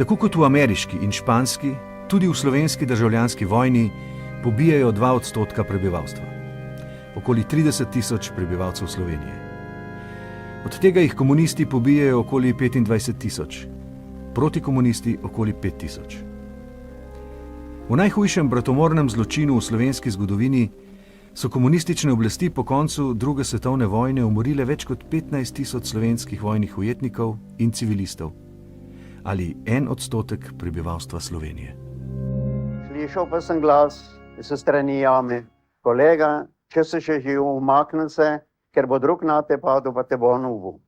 Tako kot v ameriški in španski, tudi v slovenski državljanski vojni pobijajo 2% prebivalstva. Okoli 30 tisoč prebivalcev Slovenije. Od tega jih komunisti pobijajo okoli 25 tisoč, protikomunisti okoli 5 tisoč. V najhujšem bratomornem zločinu v slovenski zgodovini so komunistične oblasti po koncu druge svetovne vojne umorile več kot 15 tisoč slovenskih vojnih ujetnikov in civilistov, ali 1% prebivalstva Slovenije. Slišal pa sem glas s strani jame: kolega, če se še živ, umaknem se, ker bo drug na te padel, pa te bo nubu.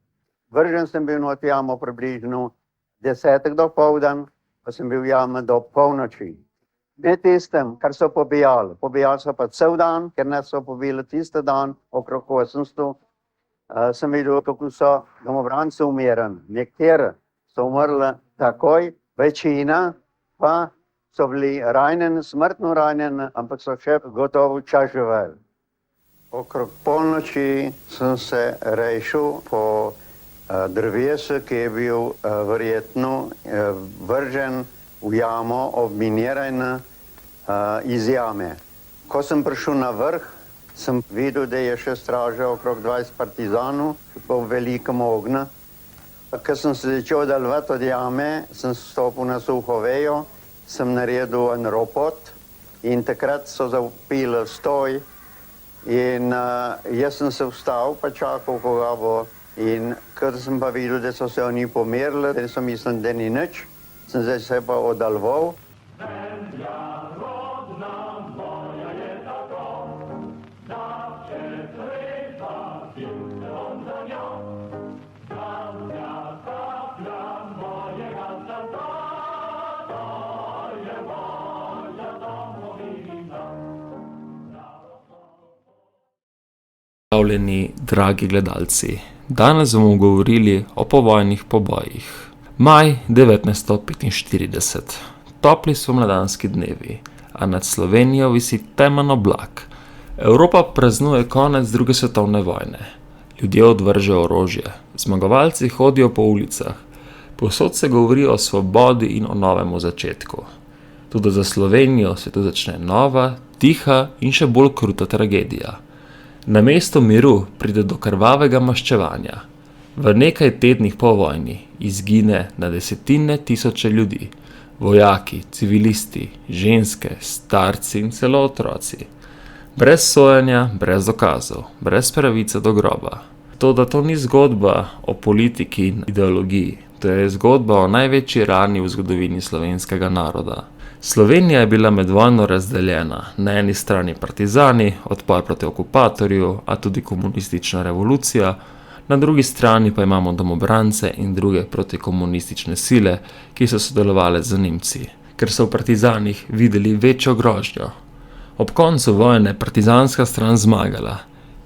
Vržen sem bil na jamo približno 10 dopoldan, pa sem bil v jame do polnoči. Ne tistem, kar so pobijali. Pobijali so pa cel dan, ker ne so pobili tisti dan, okrog 800. Sem videl, kako so domobranci umirali. Nekateri so umrli takoj, večina pa so bili ranjeni, smrtno ranjeni, ampak so še gotovo čas živeli. Okrog polnoči sem se rešil po drvesu, ki je bil verjetno vržen v jamo, obminiran iz jame. Ko sem prišel na vrh, sem videl, da je še straža okrog 20 partizanov po velikem ognju. Ko sem se začel oddaljevati od jame, sem stopil na suho vejo, sem naredil en ropot in takrat so zavpili stoj. In jaz sem se vstal, pa čakal, koga bo. In ker sem pa videl, da so se oni pomerili, da so mislili, da ni nič, sem se pa oddaljeval. Pozdravljeni, dragi gledalci. Danes bomo govorili o povojnih pobojih. Maj 1945. Topli spomladanski dnevi, a nad Slovenijo visi temen oblak. Evropa praznuje konec druge svetovne vojne. Ljudje odvržejo orožje, zmagovalci hodijo po ulicah. Povsod se govori o svobodi in o novemu začetku. Tudi za Slovenijo se tu začne nova, tiha in še bolj kruta tragedija. Na mesto miru pride do krvavega maščevanja. V nekaj tednih po vojni izgine na desetine tisoče ljudi. Vojaki, civilisti, ženske, starci in celo otroci. Brez sojenja, brez dokazov, brez pravice do groba. Toda to ni zgodba o politiki in ideologiji. To je zgodba o največji rani v zgodovini slovenskega naroda. Slovenija je bila med vojno razdeljena. Na eni strani partizani, odpor proti okupatorju, a tudi komunistična revolucija, na drugi strani pa imamo domobrance in druge protikomunistične sile, ki so sodelovale z Nemci, ker so v partizanih videli večjo grožnjo. Ob koncu vojne je partizanska stran zmagala.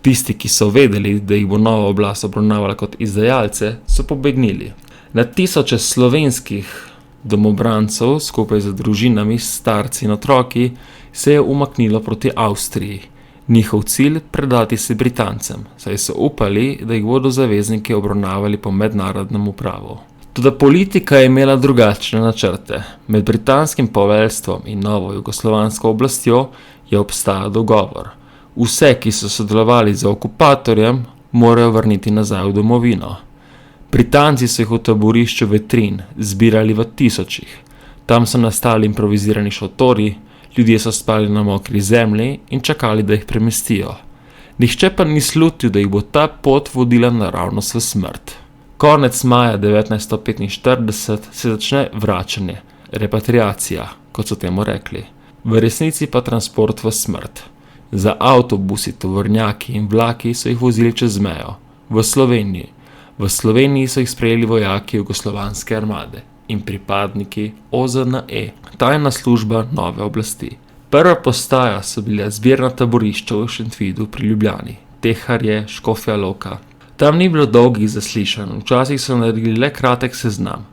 Tisti, ki so vedeli, da jih bo nova oblast obravnavala kot izdajalce, so pobegnili. Na tisoče slovenskih domobrancev skupaj z družinami, starci in otroki se je umaknilo proti Avstriji. Njihov cilj predati se Britancem, saj so upali, da jih bodo zavezniki obravnavali po mednarodnem pravu. Toda politika je imela drugačne načrte. Med britanskim poveljstvom in novo jugoslovansko oblastjo je obstajal dogovor. Vse, ki so sodelovali z okupatorjem, morajo vrniti nazaj v domovino. Britanci so jih v taborišču Vetrin zbirali v tisočih. Tam so nastali improvizirani šotori, ljudje so spali na mokri zemlji in čakali, da jih premestijo. Nihče pa ni slutil, da jih bo ta pot vodila naravnost v smrt. Konec maja 1945 se začne vračanje, repatriacija, kot so temu rekli. V resnici pa transport v smrt. Za avtobusi, tovornjaki in vlaki so jih vozili čez mejo, v Sloveniji. V Sloveniji so jih sprejeli vojaki jugoslovanske armade in pripadniki OZNE, tajna služba nove oblasti. Prva postaja so bile zbirna taborišča v Šentvidu pri Ljubljani, Teharje, Škofja Loka. Tam ni bilo dolgih zaslišanj, včasih so naredili le kratek seznam.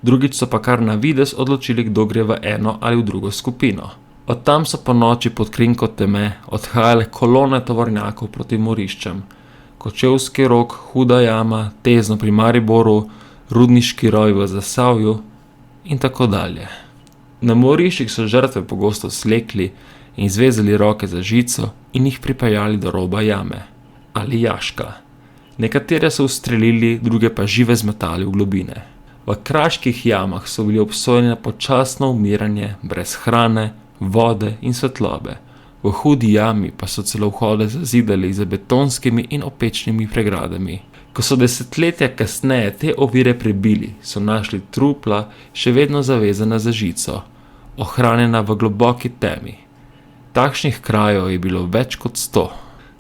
Drugič so pa kar na videz odločili, kdo gre v eno ali v drugo skupino. Od tam so po noči pod krinko teme odhajale kolone tovornjakov proti moriščem. Kočevski Rog, Huda jama, Tezno pri Mariboru, Rudniški roj v Zasavju, in tako dalje. Na moriščih so žrtve pogosto slekli in zvezali roke za žico in jih pripeljali do roba jame ali jaška. Nekatere so ustrelili, druge pa žive zmetali v globine. V kraških jamah so bili obsojeni na počasno umiranje brez hrane, vode in svetlobe. V hudi jami pa so celo vhode zazidali z betonskimi in opečnimi pregradami. Ko so desetletja kasneje te ovire prebili, so našli trupla še vedno zavezana za žico, ohranjena v globoki temi. Takšnih krajev je bilo več kot 100.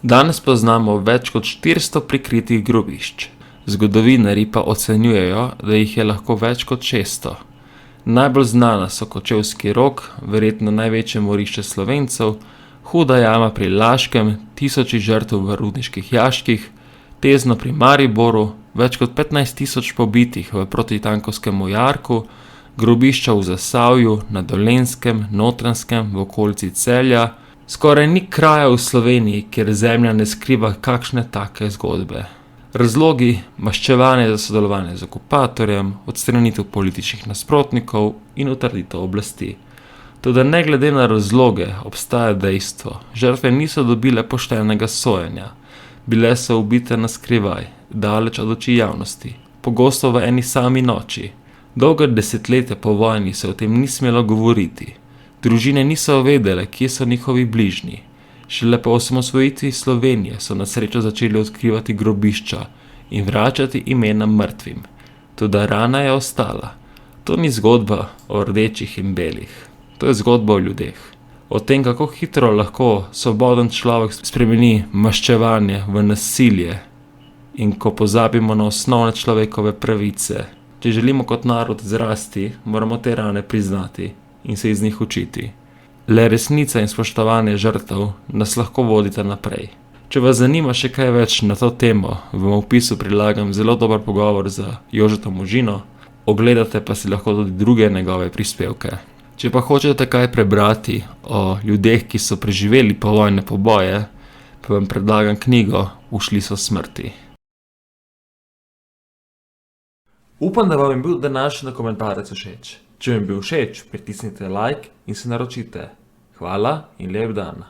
Danes poznamo več kot 400 prikritih grobišč. Zgodovinarji pa ocenjujejo, da jih je lahko več kot 600. Najbolj znana so Kočevski Rog, verjetno največje morišče Slovencev, Huda jama pri Laškem, tisoči žrtev v rudniških jaških, Tezno pri Mariboru, več kot 15.000 pobitih v protitankovskem jarku, grobišča v Zasavju, na Dolenjskem, Notranjskem, v okolici Celja. Skoraj ni kraja v Sloveniji, kjer zemlja ne skriva kakšne take zgodbe. Razlogi: maščevanje za sodelovanje z okupatorjem, odstranitev političnih nasprotnikov in utrditev oblasti. Toda ne glede na razloge, obstaja dejstvo: žrtve niso dobile poštenega sojenja. Bile so ubite na skrivaj, daleč od oči javnosti, pogosto v eni sami noči. Dolga desetletja po vojni se o tem ni smelo govoriti. Družine niso vedele, kje so njihovi bližnji. Šele po osamosvojitvi Slovenije so na srečo začeli odkrivati grobišča in vračati imena mrtvim. Toda rana je ostala. To ni zgodba o rdečih in belih. To je zgodba o ljudeh. O tem, kako hitro lahko svoboden človek spremeni maščevanje v nasilje in ko pozabimo na osnovne človekove pravice. Če želimo kot narod zrasti, moramo te rane priznati in se iz njih učiti. Le resnica in spoštovanje žrtev nas lahko vodita naprej. Če vas zanima še kaj več na to temo, v opisu prilagam zelo dober pogovor z Jožetom Možino, ogledate pa si lahko tudi druge njegove prispevke. Če pa hočete kaj prebrati o ljudeh, ki so preživeli povojne poboje, pa vam predlagam knjigo Ušli so smrti. Upam, da vam je bil današnji dokumentarec všeč. Če vam je bil všeč, pritisnite like in se naročite. Hvala in lep dan.